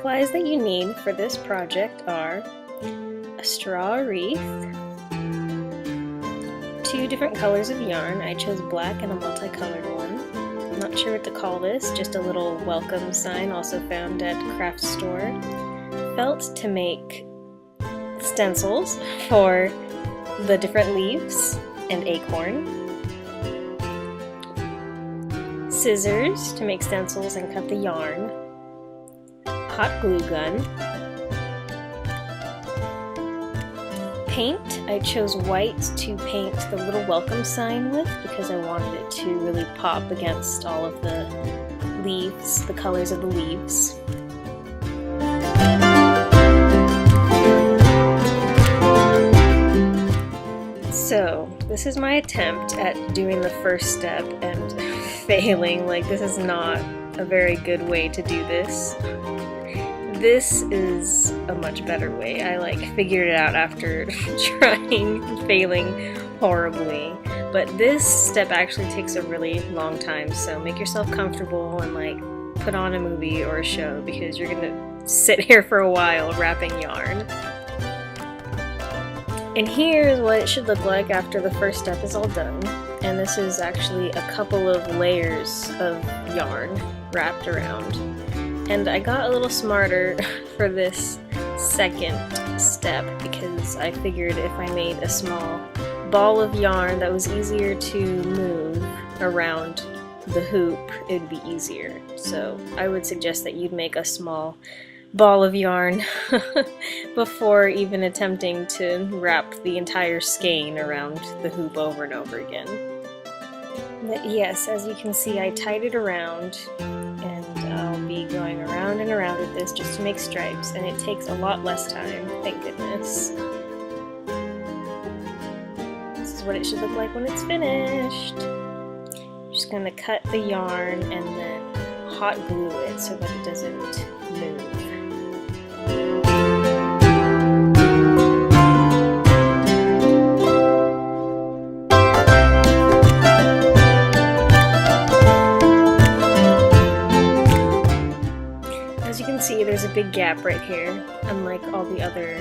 supplies that you need for this project are a straw wreath, 2 different colors of yarn. I chose black and a multicolored one. I'm not sure what to call this, just a little welcome sign also found at craft store. Felt to make stencils for the different leaves and acorn. Scissors to make stencils and cut the yarn. Hot glue gun. Paint. I chose white to paint the little welcome sign with because I wanted it to really pop against all of the leaves, the colors of the leaves. So, this is my attempt at doing the first step and failing. Like, this is not a very good way to do this. This is a much better way. I figured it out after trying and failing horribly. But this step actually takes a really long time, so make yourself comfortable and put on a movie or a show because you're gonna sit here for a while wrapping yarn. And here's what it should look like after the first step is all done. And this is actually a couple of layers of yarn wrapped around. And I got a little smarter for this second step because I figured if I made a small ball of yarn that was easier to move around the hoop, it would be easier. So I would suggest that you'd make a small ball of yarn before even attempting to wrap the entire skein around the hoop over and over again. But yes, as you can see, I tied it around, and I'll be going around and around with this just to make stripes, and it takes a lot less time, thank goodness. This is what it should look like when it's finished. I'm just going to cut the yarn and then hot glue it so that it doesn't move. As you can see, there's a big gap right here, unlike all the other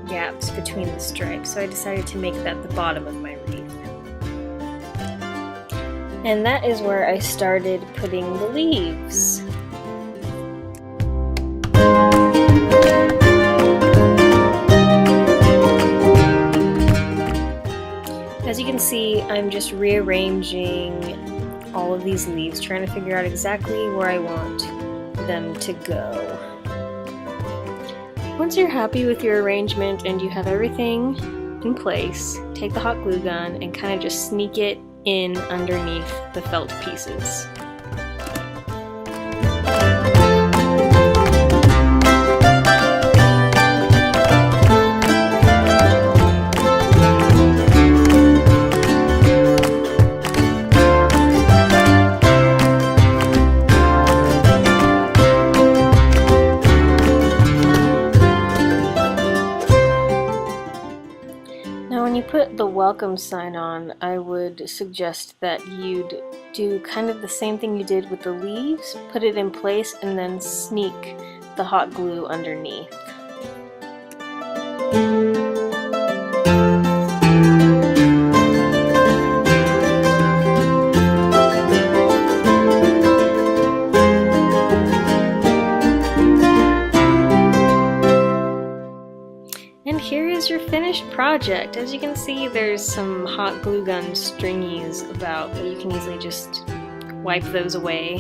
gaps between the stripes, so I decided to make that the bottom of my wreath. And that is where I started putting the leaves. As you can see, I'm just rearranging all of these leaves, trying to figure out exactly where I want them to go. Once you're happy with your arrangement and you have everything in place, take the hot glue gun and kind of just sneak it in underneath the felt pieces. When you put the welcome sign on, I would suggest that you'd do kind of the same thing you did with the leaves, put it in place, and then sneak the hot glue underneath. And here is your finished project. As you can see, there's some hot glue gun stringies about, but you can easily just wipe those away.